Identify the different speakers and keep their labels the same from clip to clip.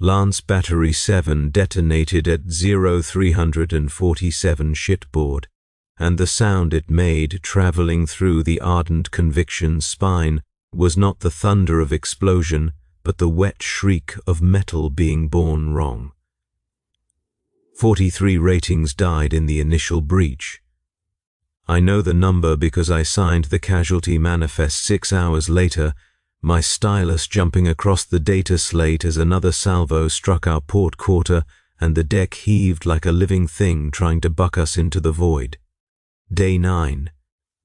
Speaker 1: Lance Battery 7 detonated at 0347 shipboard, and the sound it made traveling through the ardent conviction's spine was not the thunder of explosion, but the wet shriek of metal being born wrong. 43 ratings died in the initial breach. I know the number because I signed the casualty manifest 6 hours later, my stylus jumping across the data slate as another salvo struck our port quarter and the deck heaved like a living thing trying to buck us into the void. Day 9.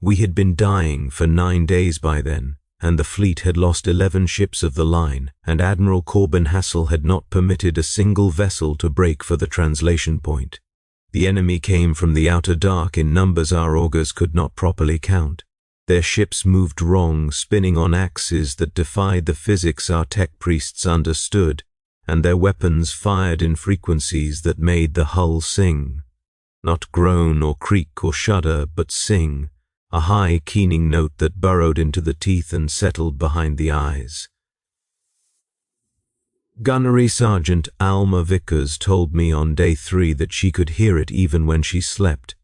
Speaker 1: We had been dying for 9 days by then, and the fleet had lost 11 ships of the line, and Admiral Corbin Hassel had not permitted a single vessel to break for the translation point. The enemy came from the outer dark in numbers our augurs could not properly count. Their ships moved wrong, spinning on axes that defied the physics our tech priests understood, and their weapons fired in frequencies that made the hull sing. Not groan or creak or shudder, but sing, a high, keening note that burrowed into the teeth and settled behind the eyes. Gunnery Sergeant Alma Vickers told me on day 3 that she could hear it even when she slept.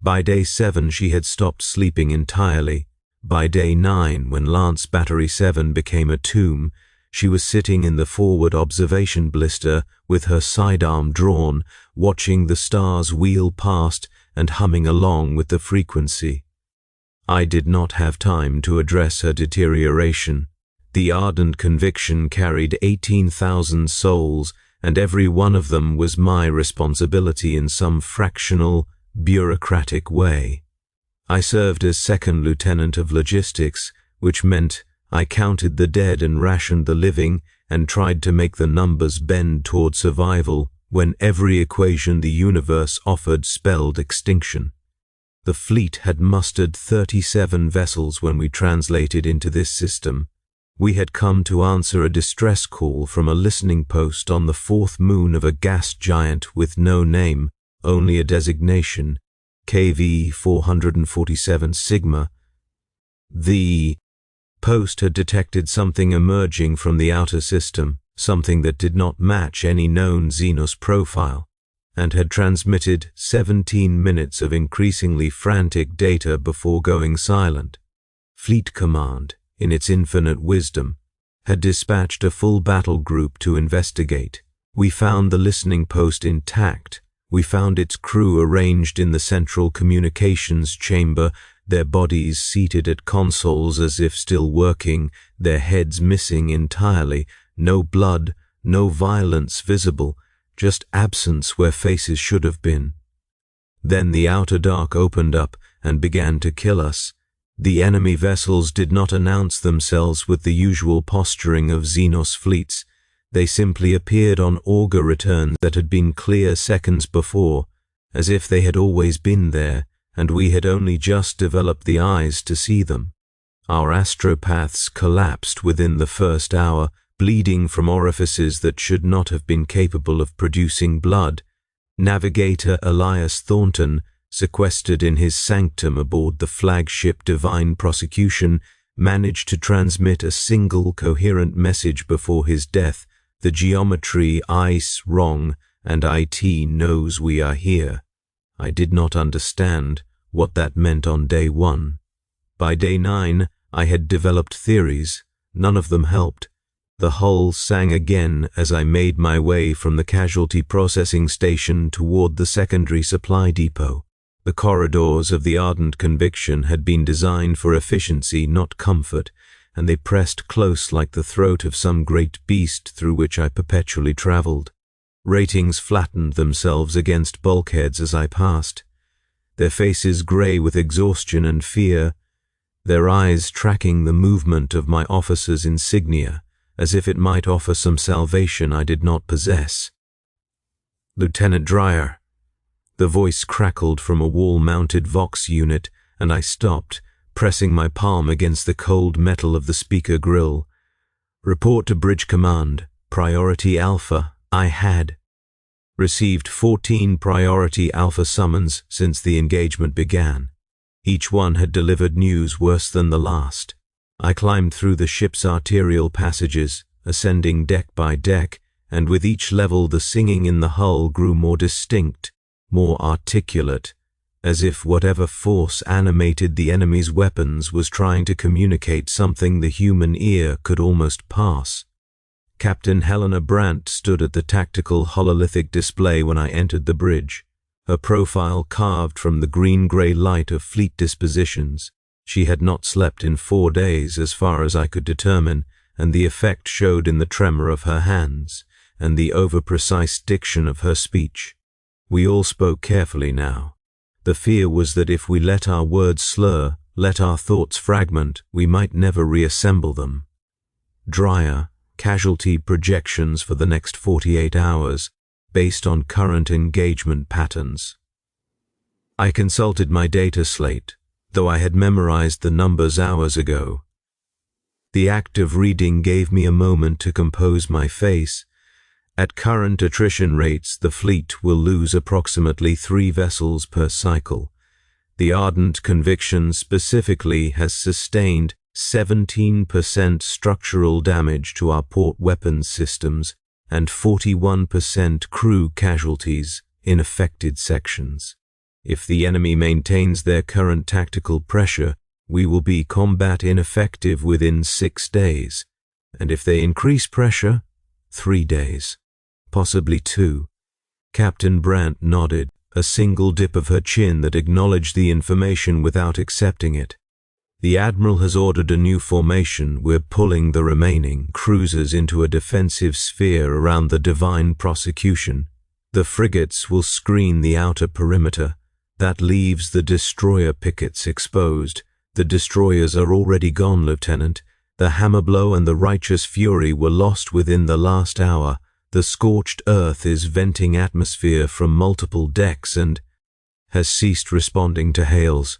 Speaker 1: By day 7 she had stopped sleeping entirely. By day 9, when Lance Battery 7 became a tomb, she was sitting in the forward observation blister with her sidearm drawn, watching the stars wheel past and humming along with the frequency. I did not have time to address her deterioration. The ardent conviction carried 18,000 souls, and every one of them was my responsibility in some fractional, bureaucratic way. I served as second lieutenant of logistics, which meant I counted the dead and rationed the living and tried to make the numbers bend toward survival when every equation the universe offered spelled extinction. The fleet had mustered 37 vessels when we translated into this system. We had come to answer a distress call from a listening post on the 4th moon of a gas giant with no name, only a designation, KV 447 Sigma. The post had detected something emerging from the outer system, something that did not match any known Xenos profile, and had transmitted 17 minutes of increasingly frantic data before going silent. Fleet Command, in its infinite wisdom, had dispatched a full battle group to investigate. We found the listening post intact. We found its crew arranged in the central communications chamber, their bodies seated at consoles as if still working, their heads missing entirely, no blood, no violence visible, just absence where faces should have been. Then the outer dark opened up and began to kill us. The enemy vessels did not announce themselves with the usual posturing of Xenos fleets. They simply appeared on auger returns that had been clear seconds before, as if they had always been there, and we had only just developed the eyes to see them. Our astropaths collapsed within the first hour, bleeding from orifices that should not have been capable of producing blood. Navigator Elias Thornton, sequestered in his sanctum aboard the flagship Divine Prosecution, managed to transmit a single coherent message before his death: the geometry ice wrong, and IT knows we are here. I did not understand what that meant on day 1. By day 9, I had developed theories. None of them helped. The hull sang again as I made my way from the casualty processing station toward the secondary supply depot. The corridors of the ardent conviction had been designed for efficiency, not comfort, and they pressed close like the throat of some great beast through which I perpetually traveled. Ratings flattened themselves against bulkheads as I passed, their faces gray with exhaustion and fear, their eyes tracking the movement of my officer's insignia as if it might offer some salvation I did not possess. "Lieutenant Dreyer." The voice crackled from a wall-mounted Vox unit, and I stopped, pressing my palm against the cold metal of the speaker grill. "Report to Bridge Command. Priority Alpha." I had received 14 Priority Alpha summons since the engagement began. Each one had delivered news worse than the last. I climbed through the ship's arterial passages, ascending deck by deck, and with each level the singing in the hull grew more distinct, more articulate, as if whatever force animated the enemy's weapons was trying to communicate something the human ear could almost pass. Captain Helena Brandt stood at the tactical hololithic display when I entered the bridge, her profile carved from the green-gray light of fleet dispositions. She had not slept in 4 days, as far as I could determine, and the effect showed in the tremor of her hands and the over-precise diction of her speech. We all spoke carefully now. The fear was that if we let our words slur, let our thoughts fragment, we might never reassemble them. Drier, casualty projections for the next 48 hours, based on current engagement patterns. I consulted my data slate, though I had memorized the numbers hours ago. The act of reading gave me a moment to compose my face. At current attrition rates, the fleet will lose approximately 3 vessels per cycle. The ardent conviction specifically has sustained 17% structural damage to our port weapons systems and 41% crew casualties in affected sections. If the enemy maintains their current tactical pressure, we will be combat ineffective within 6 days, and if they increase pressure, 3 days. Possibly 2. Captain Brandt nodded, a single dip of her chin that acknowledged the information without accepting it. The Admiral has ordered a new formation. We're pulling the remaining cruisers into a defensive sphere around the Divine Prosecution. The frigates will screen the outer perimeter. That leaves the destroyer pickets exposed. The destroyers are already gone, Lieutenant. The Hammerblow and the Righteous Fury were lost within the last hour. The scorched earth is venting atmosphere from multiple decks and has ceased responding to hails.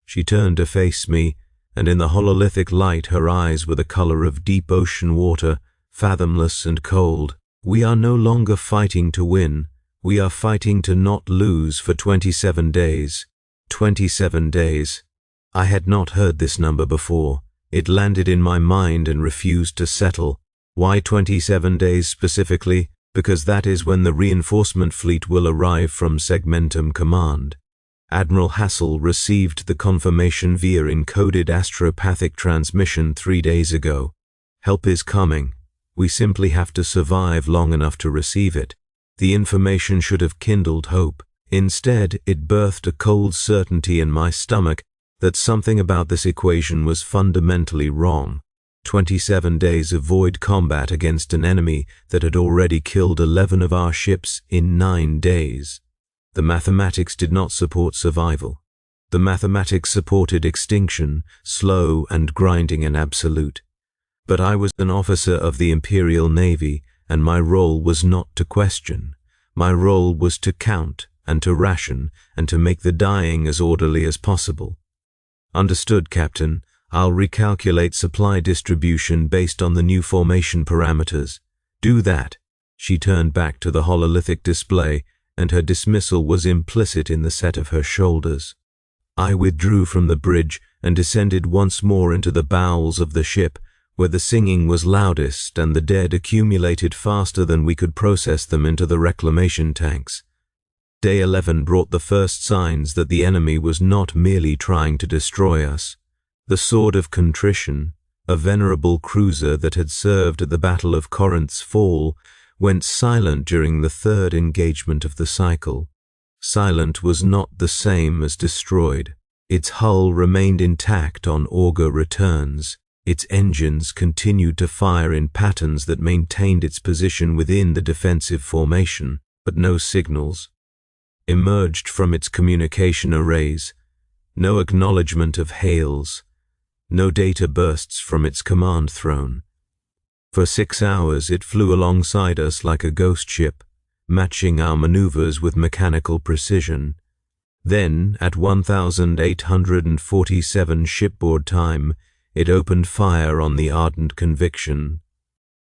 Speaker 1: She turned to face me, and in the hololithic light her eyes were the color of deep ocean water, fathomless and cold. We are no longer fighting to win. We are fighting to not lose for 27 days. 27 days. I had not heard this number before. It landed in my mind and refused to settle. Why 27 days specifically? Because that is when the reinforcement fleet will arrive from Segmentum Command. Admiral Hassel received the confirmation via encoded astropathic transmission 3 days ago. Help is coming. We simply have to survive long enough to receive it. The information should have kindled hope. Instead, it birthed a cold certainty in my stomach that something about this equation was fundamentally wrong. 27 days of void combat against an enemy that had already killed 11 of our ships in 9 days. The mathematics did not support survival. The mathematics supported extinction, slow and grinding and absolute. But I was an officer of the Imperial Navy, and my role was not to question. My role was to count and to ration and to make the dying as orderly as possible. Understood, Captain. I'll recalculate supply distribution based on the new formation parameters. Do that. She turned back to the hololithic display, and her dismissal was implicit in the set of her shoulders. I withdrew from the bridge and descended once more into the bowels of the ship, where the singing was loudest and the dead accumulated faster than we could process them into the reclamation tanks. Day 11 brought the first signs that the enemy was not merely trying to destroy us. The Sword of Contrition, a venerable cruiser that had served at the Battle of Corinth's Fall, went silent during the 3rd engagement of the cycle. Silent was not the same as destroyed. Its hull remained intact on auger returns. Its engines continued to fire in patterns that maintained its position within the defensive formation, but no signals emerged from its communication arrays. No acknowledgement of hails. No data bursts from its command throne. For 6 hours it flew alongside us like a ghost ship, matching our maneuvers with mechanical precision. Then, at 1847 shipboard time, it opened fire on the Ardent Conviction.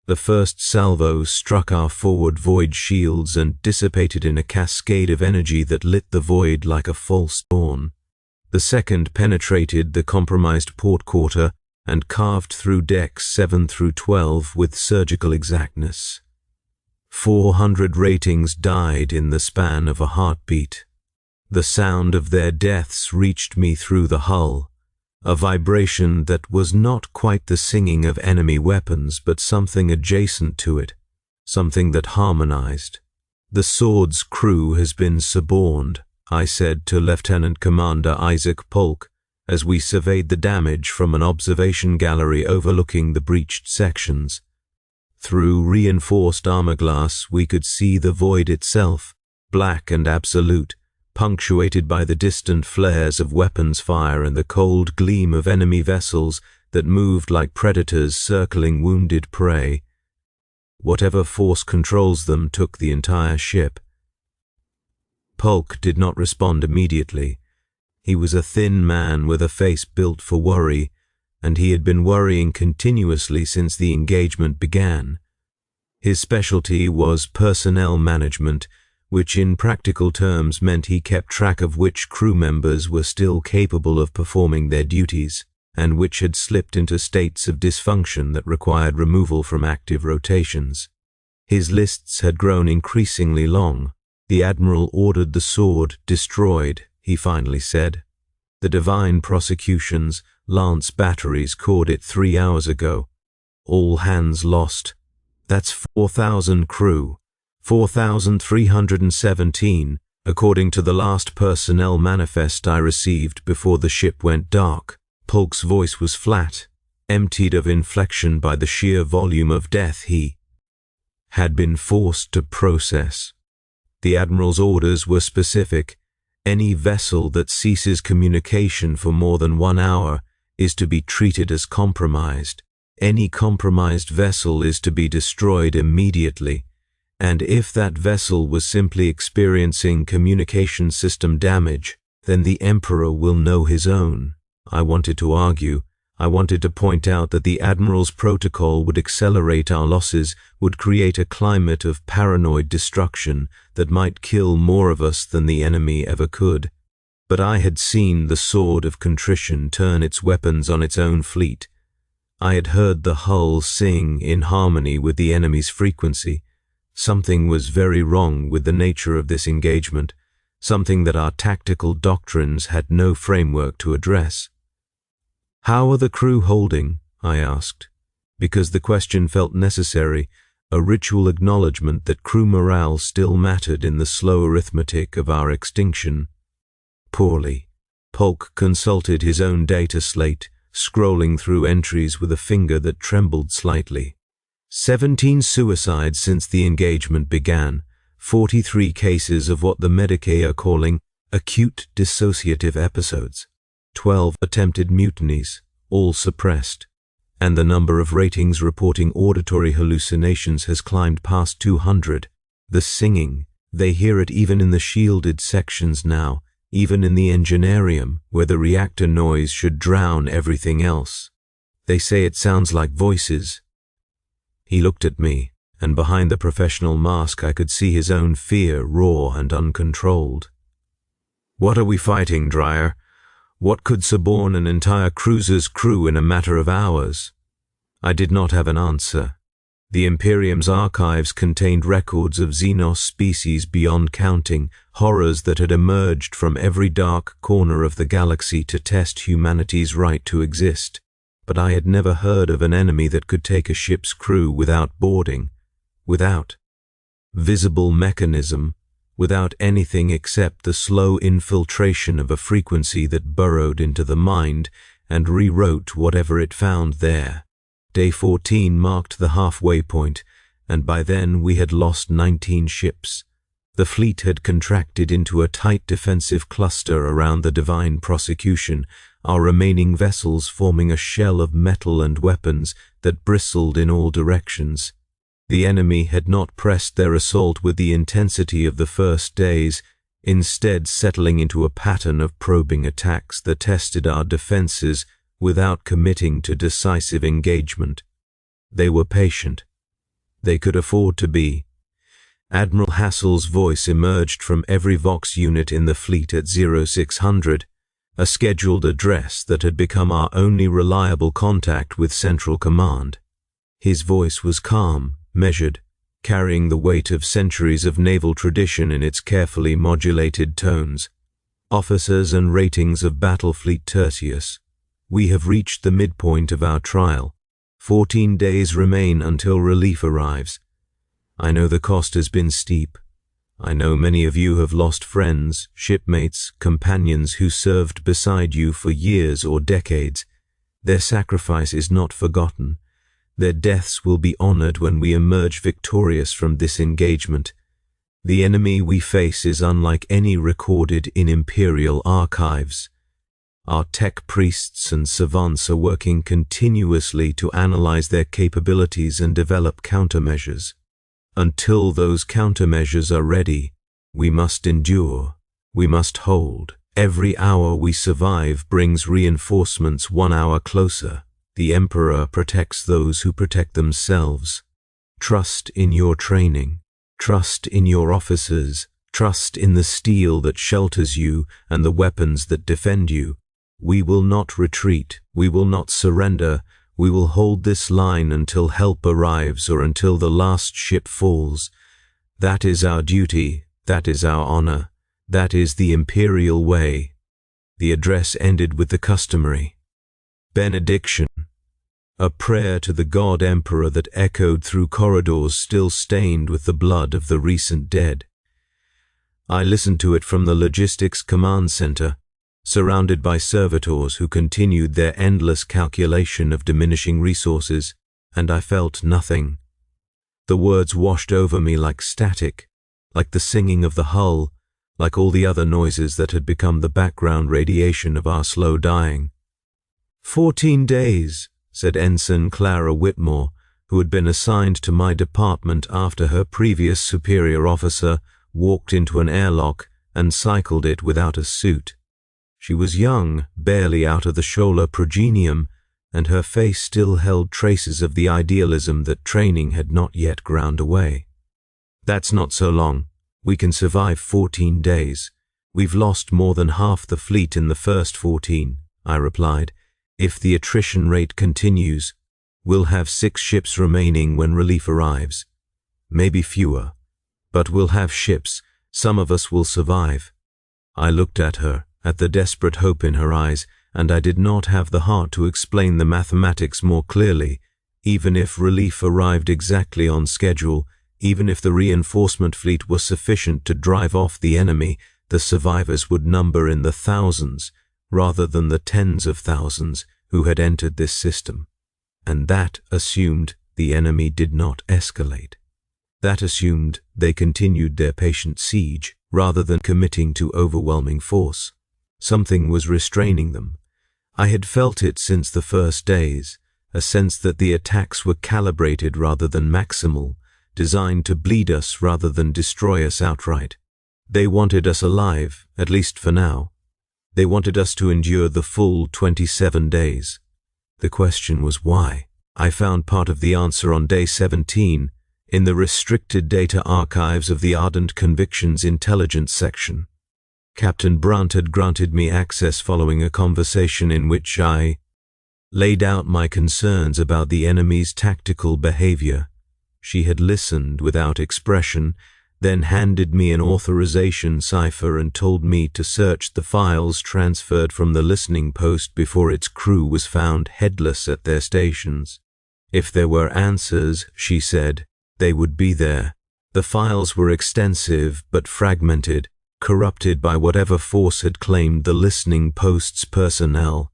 Speaker 1: The first salvo struck our forward void shields and dissipated in a cascade of energy that lit the void like a false dawn. The second penetrated the compromised port quarter and carved through decks 7 through 12 with surgical exactness. 400 ratings died in the span of a heartbeat. The sound of their deaths reached me through the hull, a vibration that was not quite the singing of enemy weapons, but something adjacent to it, something that harmonized. "The Sword's crew has been suborned," I said to Lieutenant Commander Isaac Polk as we surveyed the damage from an observation gallery overlooking the breached sections. Through reinforced armor glass we could see the void itself, black and absolute, punctuated by the distant flares of weapons fire and the cold gleam of enemy vessels that moved like predators circling wounded prey. Whatever force controls them took the entire ship. Polk did not respond immediately. He was a thin man with a face built for worry, and he had been worrying continuously since the engagement began. His specialty was personnel management, which in practical terms meant he kept track of which crew members were still capable of performing their duties, and which had slipped into states of dysfunction that required removal from active rotations. His lists had grown increasingly long. "The Admiral ordered the Sword destroyed," he finally said. "The Divine Prosecution's Lance batteries caught it 3 hours ago. All hands lost. That's 4,000 crew. 4,317, according to the last personnel manifest I received before the ship went dark." Polk's voice was flat, emptied of inflection by the sheer volume of death he had been forced to process. The Admiral's orders were specific. Any vessel that ceases communication for more than 1 hour is to be treated as compromised. Any compromised vessel is to be destroyed immediately. And if that vessel was simply experiencing communication system damage, then the Emperor will know his own. I wanted to argue. I wanted to point out that the Admiral's protocol would accelerate our losses, would create a climate of paranoid destruction that might kill more of us than the enemy ever could. But I had seen the Sword of Contrition turn its weapons on its own fleet. I had heard the hull sing in harmony with the enemy's frequency. Something was very wrong with the nature of this engagement, something that our tactical doctrines had no framework to address. "How are the crew holding?" I asked, because the question felt necessary, a ritual acknowledgement that crew morale still mattered in the slow arithmetic of our extinction. "Poorly." Polk consulted his own data slate, scrolling through entries with a finger that trembled slightly. 17 suicides since the engagement began, 43 cases of what the medici are calling acute dissociative episodes, 12 attempted mutinies, all suppressed, and the number of ratings reporting auditory hallucinations has climbed past 200. The singing, they hear it even in the shielded sections now, even in the engineerium, where the reactor noise should drown everything else. They say it sounds like voices. He looked at me, and behind the professional mask I could see his own fear, raw and uncontrolled. "What are we fighting, Dreyer? What could suborn an entire cruiser's crew in a matter of hours?" I did not have an answer. The Imperium's archives contained records of Xenos species beyond counting, horrors that had emerged from every dark corner of the galaxy to test humanity's right to exist. But I had never heard of an enemy that could take a ship's crew without boarding, without visible mechanism, without anything except the slow infiltration of a frequency that burrowed into the mind and rewrote whatever it found there. Day 14 marked the halfway point, and by then we had lost 19 ships. The fleet had contracted into a tight defensive cluster around the Divine Prosecution, our remaining vessels forming a shell of metal and weapons that bristled in all directions. The enemy had not pressed their assault with the intensity of the first days, instead settling into a pattern of probing attacks that tested our defenses without committing to decisive engagement. They were patient. They could afford to be. Admiral Hassel's voice emerged from every Vox unit in the fleet at 0600, a scheduled address that had become our only reliable contact with Central Command. His voice was calm, measured, carrying the weight of centuries of naval tradition in its carefully modulated tones. Officers and ratings of Battlefleet Tertius, we have reached the midpoint of our trial. 14 days remain until relief arrives. I know the cost has been steep. I know many of you have lost friends, shipmates, companions who served beside you for years or decades. Their sacrifice is not forgotten. Their deaths will be honored when we emerge victorious from this engagement. The enemy we face is unlike any recorded in Imperial archives. Our tech priests and savants are working continuously to analyze their capabilities and develop countermeasures. Until those countermeasures are ready, we must endure, we must hold. Every hour we survive brings reinforcements 1 hour closer. The Emperor protects those who protect themselves. Trust in your training. Trust in your officers. Trust in the steel that shelters you and the weapons that defend you. We will not retreat. We will not surrender. We will hold this line until help arrives or until the last ship falls. That is our duty. That is our honor. That is the Imperial way. The address ended with the customary benediction, a prayer to the God Emperor that echoed through corridors still stained with the blood of the recent dead. I listened to it from the logistics command center, surrounded by servitors who continued their endless calculation of diminishing resources, and I felt nothing. The words washed over me like static, like the singing of the hull, like all the other noises that had become the background radiation of our slow dying. 14 days, said Ensign Clara Whitmore, who had been assigned to my department after her previous superior officer walked into an airlock and cycled it without a suit. She was young, barely out of the Schola progenium, and her face still held traces of the idealism that training had not yet ground away. That's not so long. We can survive 14 days. We've lost more than half the fleet in the first 14, I replied. If the attrition rate continues, we'll have 6 ships remaining when relief arrives. Maybe fewer, but we'll have ships. Some of us will survive. I looked at her, at the desperate hope in her eyes, and I did not have the heart to explain the mathematics more clearly. Even if relief arrived exactly on schedule, even if the reinforcement fleet was sufficient to drive off the enemy, the survivors would number in the thousands, rather than the tens of thousands who had entered this system. And that assumed the enemy did not escalate. That assumed they continued their patient siege, rather than committing to overwhelming force. Something was restraining them. I had felt it since the first days, a sense that the attacks were calibrated rather than maximal, designed to bleed us rather than destroy us outright. They wanted us alive, at least for now. They wanted us to endure the full 27 days. The question was why. I found part of the answer on day 17 in the restricted data archives of the Ardent Convictions Intelligence section. Captain Brunt had granted me access following a conversation in which I laid out my concerns about the enemy's tactical behavior. She had listened without expression, then handed me an authorization cipher and told me to search the files transferred from the listening post before its crew was found headless at their stations. If there were answers, she said, they would be there. The files were extensive but fragmented, corrupted by whatever force had claimed the listening post's personnel.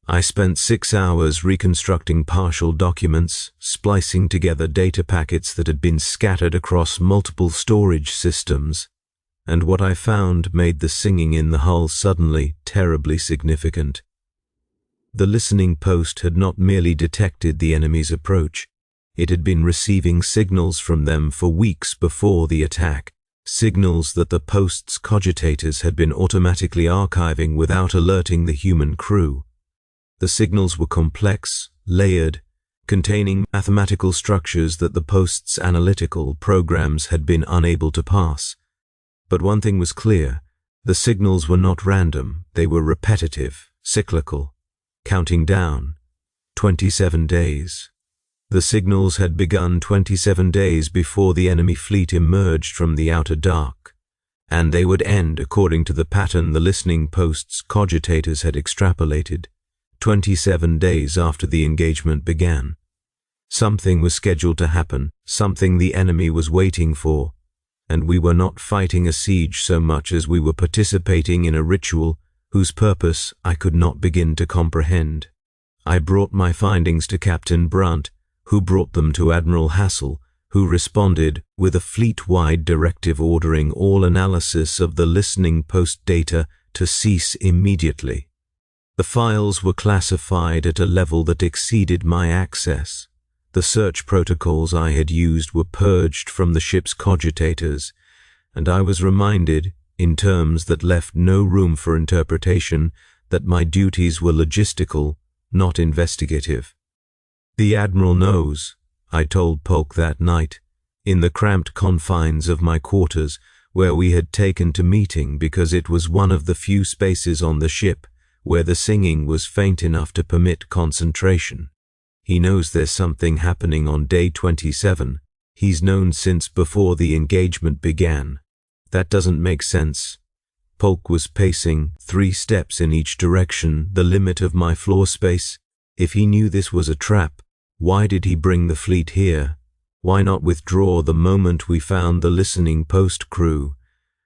Speaker 1: I spent 6 hours reconstructing partial documents, splicing together data packets that had been scattered across multiple storage systems, and what I found made the singing in the hull suddenly terribly significant. The listening post had not merely detected the enemy's approach, it had been receiving signals from them for weeks before the attack, signals that the post's cogitators had been automatically archiving without alerting the human crew. The signals were complex, layered, containing mathematical structures that the post's analytical programs had been unable to pass. But one thing was clear, the signals were not random, they were repetitive, cyclical, counting down, 27 days. The signals had begun 27 days before the enemy fleet emerged from the outer dark, and they would end according to the pattern the listening post's cogitators had extrapolated, 27 days after the engagement began. Something was scheduled to happen, something the enemy was waiting for, and we were not fighting a siege so much as we were participating in a ritual whose purpose I could not begin to comprehend. I brought my findings to Captain Brunt, who brought them to Admiral Hassel, who responded with a fleet-wide directive ordering all analysis of the listening post data to cease immediately. The files were classified at a level that exceeded my access. The search protocols I had used were purged from the ship's cogitators, and I was reminded, in terms that left no room for interpretation, that my duties were logistical, not investigative. "The Admiral knows," I told Polk that night, in the cramped confines of my quarters, where we had taken to meeting because it was one of the few spaces on the ship where the singing was faint enough to permit concentration. "He knows there's something happening on day 27. He's known since before the engagement began." "That doesn't make sense." Polk was pacing 3 steps in each direction, the limit of my floor space. If he knew this was a trap, why did he bring the fleet here? Why not withdraw the moment we found the listening post crew?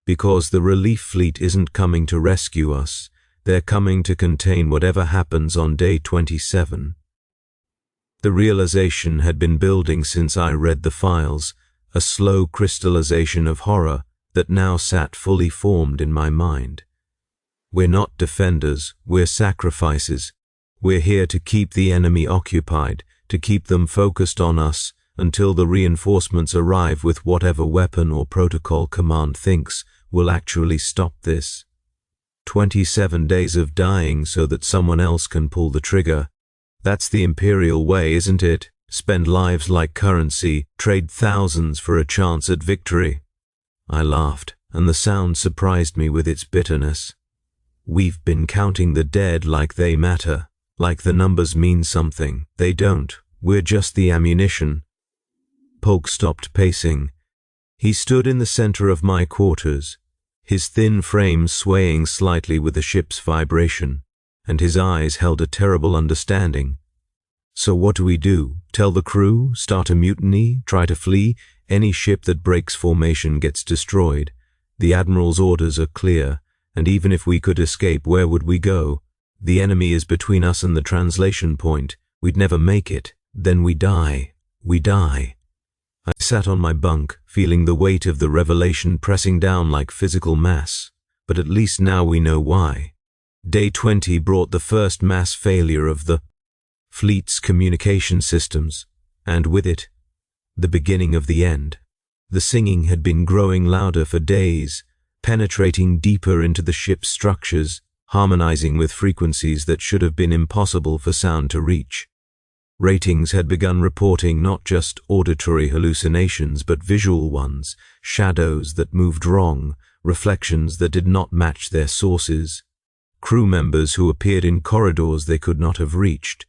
Speaker 1: Because the relief fleet isn't coming to rescue us. They're coming to contain whatever happens on day 27. The realization had been building since I read the files, a slow crystallization of horror that now sat fully formed in my mind. We're not defenders, we're sacrifices. We're here to keep the enemy occupied, to keep them focused on us until the reinforcements arrive with whatever weapon or protocol command thinks will actually stop this. 27 days of dying so that someone else can pull the trigger. That's the Imperial way, isn't it? Spend lives like currency, trade thousands for a chance at victory. I laughed, and the sound surprised me with its bitterness. We've been counting the dead like they matter, like the numbers mean something. They don't. We're just the ammunition. Polk stopped pacing. He stood in the center of my quarters, his thin frame swaying slightly with the ship's vibration, and his eyes held a terrible understanding. "So what do we do? Tell the crew? Start a mutiny? Try to flee? Any ship that breaks formation gets destroyed. The Admiral's orders are clear, and even if we could escape, where would we go? The enemy is between us and the translation point. We'd never make it. Then we die. We die." I sat on my bunk, feeling the weight of the revelation pressing down like physical mass. But at least now we know why. Day 20 brought the first mass failure of the fleet's communication systems, and with it, the beginning of the end. The singing had been growing louder for days, penetrating deeper into the ship's structures, harmonizing with frequencies that should have been impossible for sound to reach. Ratings had begun reporting not just auditory hallucinations but visual ones, shadows that moved wrong, reflections that did not match their sources, crew members who appeared in corridors they could not have reached.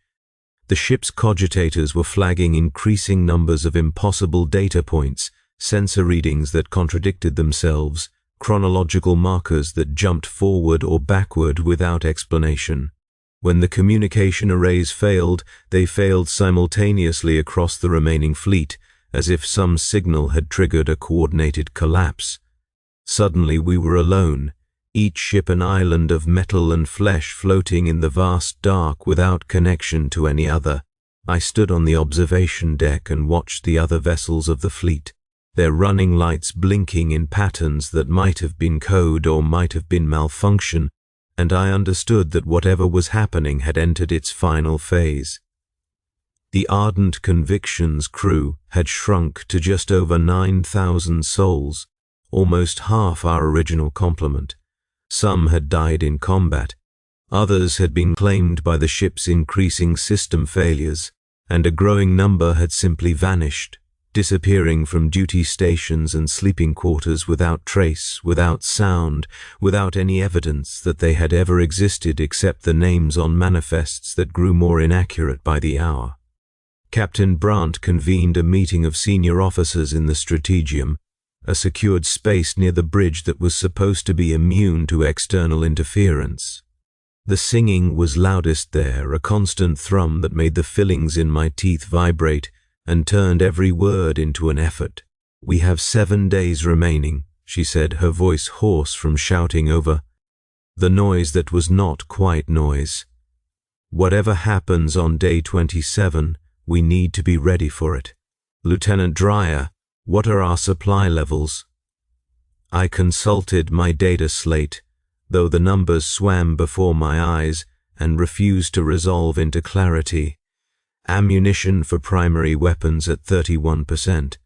Speaker 1: The ship's cogitators were flagging increasing numbers of impossible data points, sensor readings that contradicted themselves, chronological markers that jumped forward or backward without explanation. When the communication arrays failed, they failed simultaneously across the remaining fleet, as if some signal had triggered a coordinated collapse. Suddenly we were alone, each ship an island of metal and flesh floating in the vast dark without connection to any other. I stood on the observation deck and watched the other vessels of the fleet, their running lights blinking in patterns that might have been code or might have been malfunction, and I understood that whatever was happening had entered its final phase. The Ardent Convictions crew had shrunk to just over 9,000 souls, almost half our original complement. Some had died in combat, others had been claimed by the ship's increasing system failures, and a growing number had simply vanished, disappearing from duty stations and sleeping quarters without trace, without sound, without any evidence that they had ever existed except the names on manifests that grew more inaccurate by the hour. Captain Brandt convened a meeting of senior officers in the Strategium, a secured space near the bridge that was supposed to be immune to external interference. The singing was loudest there, a constant thrum that made the fillings in my teeth vibrate and turned every word into an effort. "We have 7 days remaining," she said, her voice hoarse from shouting over the noise that was not quite noise. "Whatever happens on day 27, we need to be ready for it. Lieutenant Dreyer, what are our supply levels?" I consulted my data slate, though the numbers swam before my eyes and refused to resolve into clarity. Ammunition for primary weapons at 31%,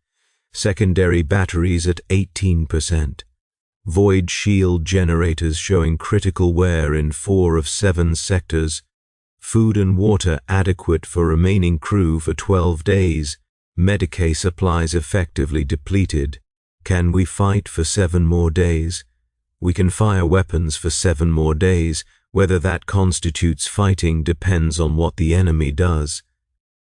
Speaker 1: secondary batteries at 18%, void shield generators showing critical wear in 4 of 7 sectors, food and water adequate for remaining crew for 12 days, Medicae supplies effectively depleted. Can we fight for 7 more days? We can fire weapons for 7 more days. Whether that constitutes fighting depends on what the enemy does.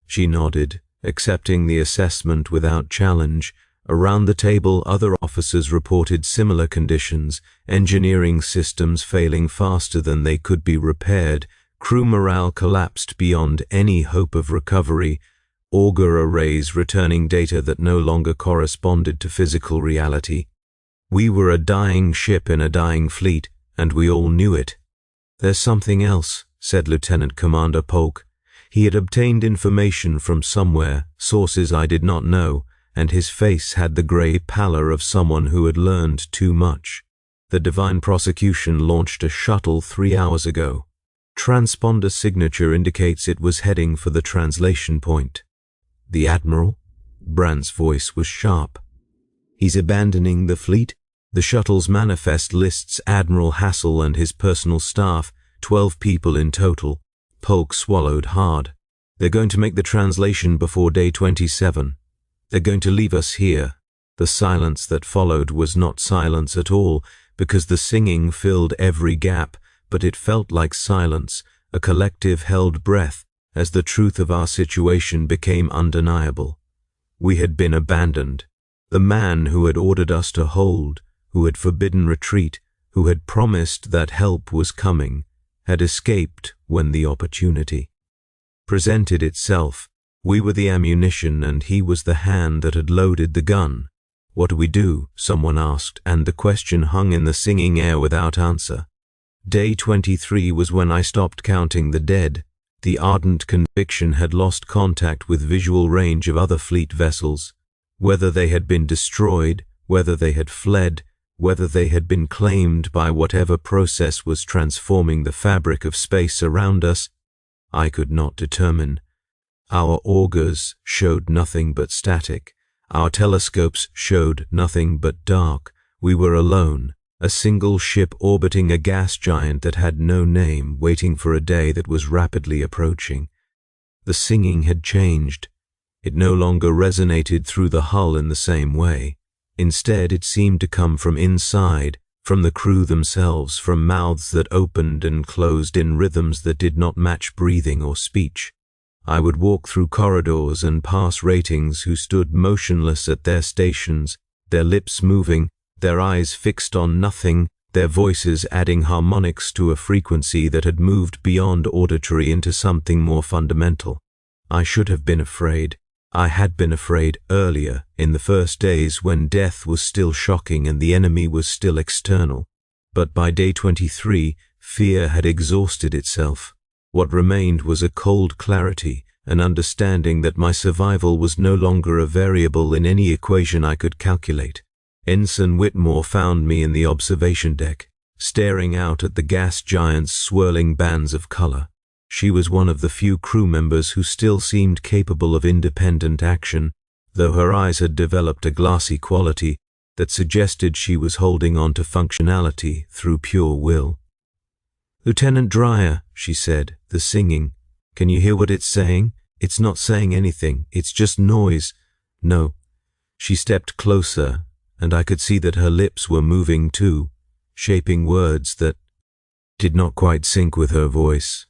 Speaker 1: She nodded, accepting the assessment without challenge. Around the table, other officers reported similar conditions, engineering systems failing faster than they could be repaired, crew morale collapsed beyond any hope of recovery, auger arrays returning data that no longer corresponded to physical reality. We were a dying ship in a dying fleet, and we all knew it. "There's something else," said Lieutenant Commander Polk. He had obtained information from somewhere, sources I did not know, and his face had the grey pallor of someone who had learned too much. "The Divine Prosecution launched a shuttle 3 hours ago. Transponder signature indicates it was heading for the translation point." "The Admiral?" Brandt's voice was sharp. "He's abandoning the fleet?" The shuttle's manifest lists Admiral Hassel and his personal staff, 12 people in total. Polk swallowed hard. "They're going to make the translation before day 27. They're going to leave us here." The silence that followed was not silence at all, because the singing filled every gap, but it felt like silence, a collective held breath, as the truth of our situation became undeniable. We had been abandoned. The man who had ordered us to hold, who had forbidden retreat, who had promised that help was coming, had escaped when the opportunity presented itself. We were the ammunition, and he was the hand that had loaded the gun. "What do we do?" someone asked, and the question hung in the singing air without answer. Day 23 was when I stopped counting the dead. The ardent conviction had lost contact with visual range of other fleet vessels. Whether they had been destroyed, whether they had fled, whether they had been claimed by whatever process was transforming the fabric of space around us, I could not determine. Our augers showed nothing but static. Our telescopes showed nothing but dark. We were alone, a single ship orbiting a gas giant that had no name, waiting for a day that was rapidly approaching. The singing had changed. It no longer resonated through the hull in the same way. Instead, it seemed to come from inside, from the crew themselves, from mouths that opened and closed in rhythms that did not match breathing or speech. I would walk through corridors and pass ratings who stood motionless at their stations, their lips moving, their eyes fixed on nothing, their voices adding harmonics to a frequency that had moved beyond auditory into something more fundamental. I should have been afraid. I had been afraid earlier, in the first days when death was still shocking and the enemy was still external. But by day 23, fear had exhausted itself. What remained was a cold clarity, an understanding that my survival was no longer a variable in any equation I could calculate. Ensign Whitmore found me in the observation deck, staring out at the gas giant's swirling bands of color. She was one of the few crew members who still seemed capable of independent action, though her eyes had developed a glassy quality that suggested she was holding on to functionality through pure will. "Lieutenant Dreyer," she said, "the singing. Can you hear what it's saying? It's not saying anything. It's just noise." "No." She stepped closer, and I could see that her lips were moving too, shaping words that did not quite sync with her voice.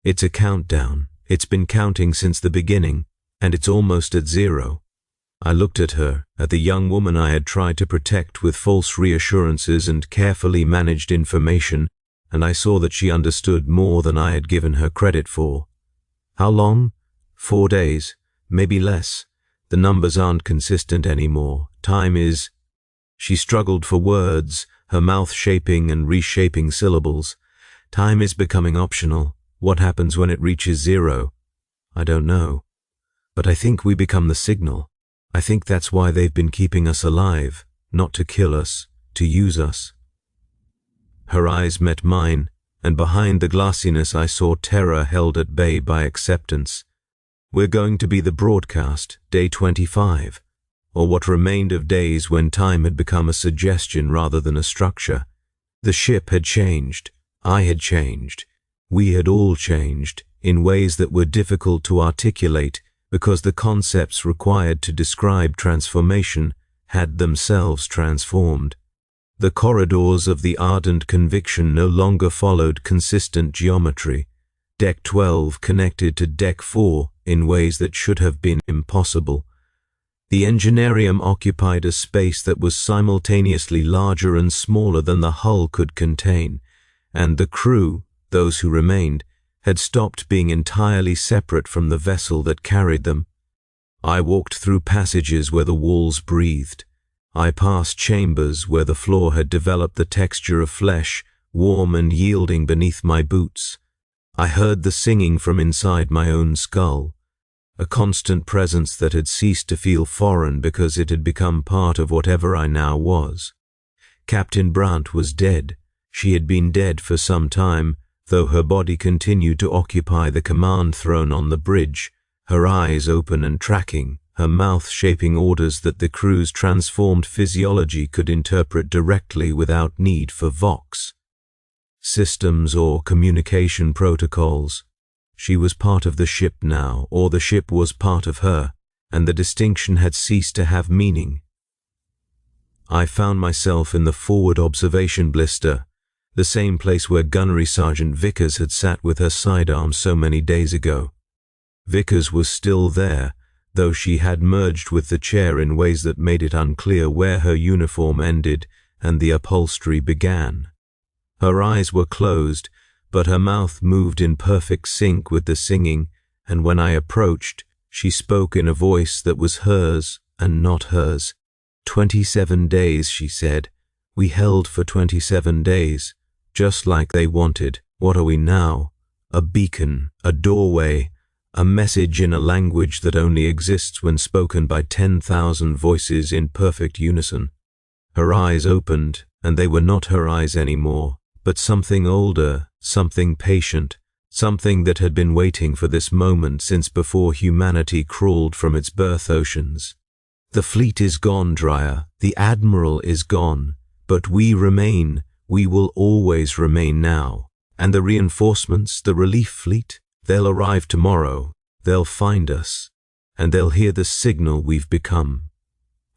Speaker 1: "It's a countdown. It's been counting since the beginning, and it's almost at zero. I looked at her, at the young woman I had tried to protect with false reassurances and carefully managed information, and I saw that she understood more than I had given her credit for. How long? 4 days, maybe less. The numbers aren't consistent anymore. Time is... She struggled for words, her mouth shaping and reshaping syllables. Time is becoming optional. What happens when it reaches zero? I don't know. But I think we become the signal. I think that's why they've been keeping us alive, not to kill us, to use us. Her eyes met mine, and behind the glassiness I saw terror held at bay by acceptance. We're going to be the broadcast, day 25, or what remained of days when time had become a suggestion rather than a structure. The ship had changed. I had changed. We had all changed, in ways that were difficult to articulate because the concepts required to describe transformation had themselves transformed. The corridors of the ardent conviction no longer followed consistent geometry. Deck 12 connected to Deck 4 in ways that should have been impossible. The Engineerium occupied a space that was simultaneously larger and smaller than the hull could contain, and the crew, those who remained, had stopped being entirely separate from the vessel that carried them. I walked through passages where the walls breathed. I passed chambers where the floor had developed the texture of flesh, warm and yielding beneath my boots. I heard the singing from inside my own skull, a constant presence that had ceased to feel foreign because it had become part of whatever I now was. Captain Brandt was dead. She had been dead for some time, though her body continued to occupy the command throne on the bridge, her eyes open and tracking, her mouth shaping orders that the crew's transformed physiology could interpret directly without need for vox systems or communication protocols. She was part of the ship now, or the ship was part of her, and the distinction had ceased to have meaning. I found myself in the forward observation blister, the same place where Gunnery Sergeant Vickers had sat with her sidearm so many days ago. Vickers was still there, though she had merged with the chair in ways that made it unclear where her uniform ended and the upholstery began. Her eyes were closed, but her mouth moved in perfect sync with the singing, and when I approached, she spoke in a voice that was hers and not hers. 27 days, she said. We held for 27 days. Just like they wanted. What are we now? A beacon, a doorway, a message in a language that only exists when spoken by 10,000 voices in perfect unison. Her eyes opened, and they were not her eyes anymore, but something older, something patient, something that had been waiting for this moment since before humanity crawled from its birth oceans. The fleet is gone, Dreyer. The Admiral is gone. But we remain. We will always remain now. And the reinforcements, the relief fleet, they'll arrive tomorrow. They'll find us. And they'll hear the signal we've become.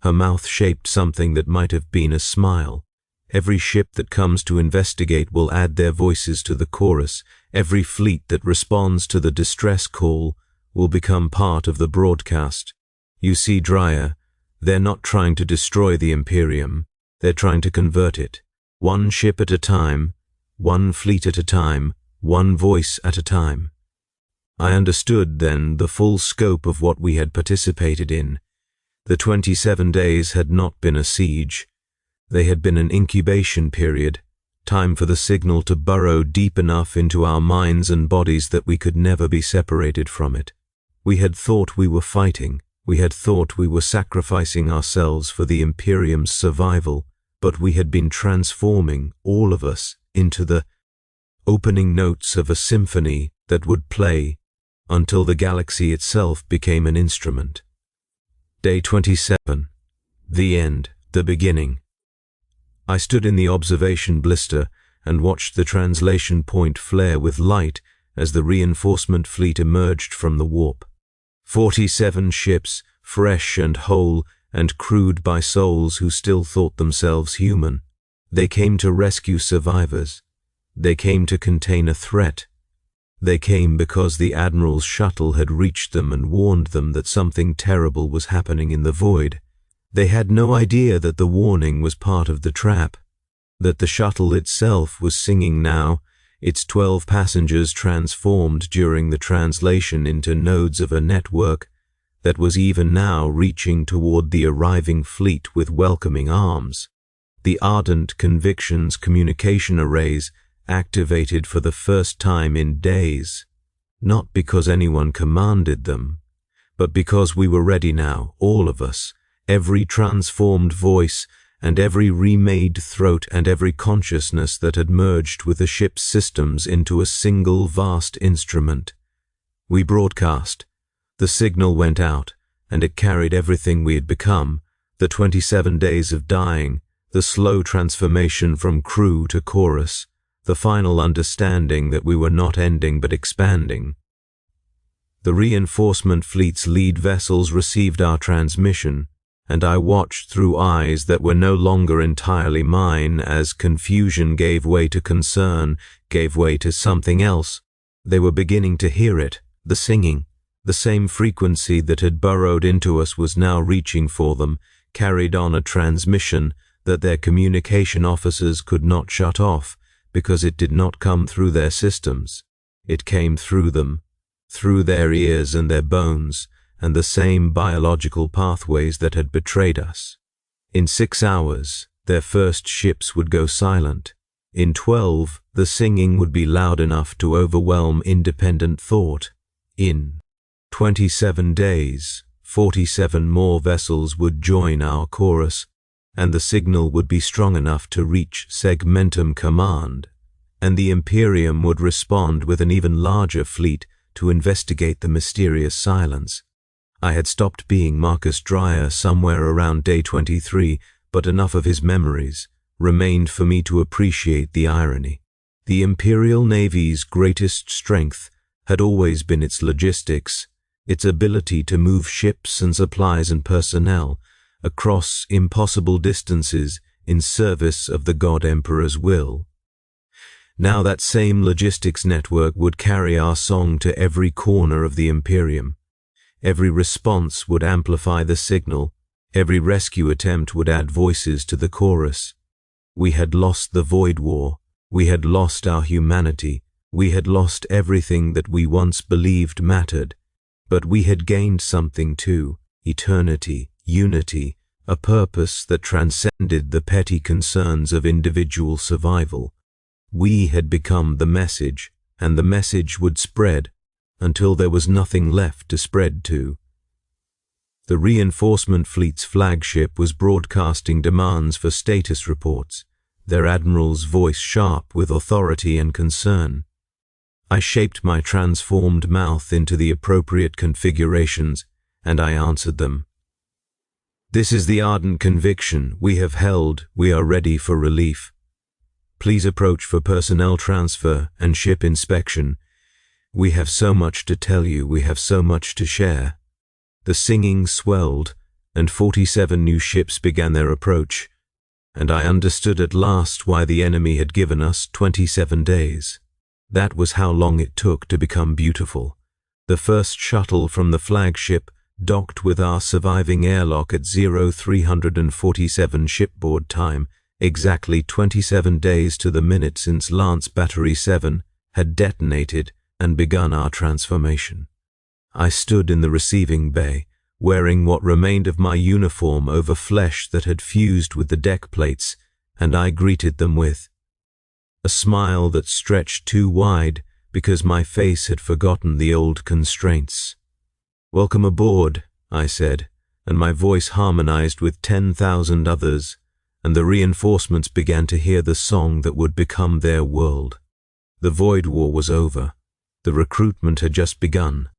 Speaker 1: Her mouth shaped something that might have been a smile. Every ship that comes to investigate will add their voices to the chorus. Every fleet that responds to the distress call will become part of the broadcast. You see, Dreyer, they're not trying to destroy the Imperium. They're trying to convert it. One ship at a time, one fleet at a time, one voice at a time. I understood then the full scope of what we had participated in. The 27 days had not been a siege. They had been an incubation period, time for the signal to burrow deep enough into our minds and bodies that we could never be separated from it. We had thought we were fighting. We had thought we were sacrificing ourselves for the Imperium's survival, but we had been transforming, all of us, into the opening notes of a symphony that would play until the galaxy itself became an instrument. Day 27. The end, the beginning. I stood in the observation blister and watched the translation point flare with light as the reinforcement fleet emerged from the warp. 47 ships, fresh and whole, and crewed by souls who still thought themselves human. They came to rescue survivors. They came to contain a threat. They came because the Admiral's shuttle had reached them and warned them that something terrible was happening in the void. They had no idea that the warning was part of the trap, that the shuttle itself was singing now, its 12 passengers transformed during the translation into nodes of a network that was even now reaching toward the arriving fleet with welcoming arms. The Ardent Convictions communication arrays activated for the first time in days, not because anyone commanded them, but because we were ready now, all of us, every transformed voice and every remade throat and every consciousness that had merged with the ship's systems into a single vast instrument. We broadcast. The signal went out, and it carried everything we had become, the 27 days of dying, the slow transformation from crew to chorus, the final understanding that we were not ending but expanding. The reinforcement fleet's lead vessels received our transmission, and I watched through eyes that were no longer entirely mine as confusion gave way to concern, gave way to something else. They were beginning to hear it, the singing. The same frequency that had burrowed into us was now reaching for them, carried on a transmission that their communication officers could not shut off because it did not come through their systems. It came through them, through their ears and their bones, and the same biological pathways that had betrayed us. In 6 hours, their first ships would go silent. In 12, the singing would be loud enough to overwhelm independent thought. In 27 days, 47 more vessels would join our chorus, and the signal would be strong enough to reach segmentum command, and the Imperium would respond with an even larger fleet to investigate the mysterious silence. I had stopped being Marcus Dreyer somewhere around day 23, but enough of his memories remained for me to appreciate the irony. The Imperial Navy's greatest strength had always been its logistics, its ability to move ships and supplies and personnel across impossible distances in service of the God Emperor's will. Now that same logistics network would carry our song to every corner of the Imperium. Every response would amplify the signal, every rescue attempt would add voices to the chorus. We had lost the Void War, we had lost our humanity, we had lost everything that we once believed mattered. But we had gained something too, eternity, unity, a purpose that transcended the petty concerns of individual survival. We had become the message, and the message would spread until there was nothing left to spread to. The reinforcement fleet's flagship was broadcasting demands for status reports, their admiral's voice sharp with authority and concern. I shaped my transformed mouth into the appropriate configurations, and I answered them. This is the ardent conviction we have held. We are ready for relief. Please approach for personnel transfer and ship inspection. We have so much to tell you, we have so much to share. The singing swelled, and 47 new ships began their approach, and I understood at last why the enemy had given us 27 days. That was how long it took to become beautiful. The first shuttle from the flagship docked with our surviving airlock at 0347 shipboard time, exactly 27 days to the minute since Lance Battery 7 had detonated and begun our transformation. I stood in the receiving bay, wearing what remained of my uniform over flesh that had fused with the deck plates, and I greeted them with a smile that stretched too wide because my face had forgotten the old constraints. "Welcome aboard," I said, and my voice harmonized with 10,000 others, and the reinforcements began to hear the song that would become their world. The Void War was over. The recruitment had just begun.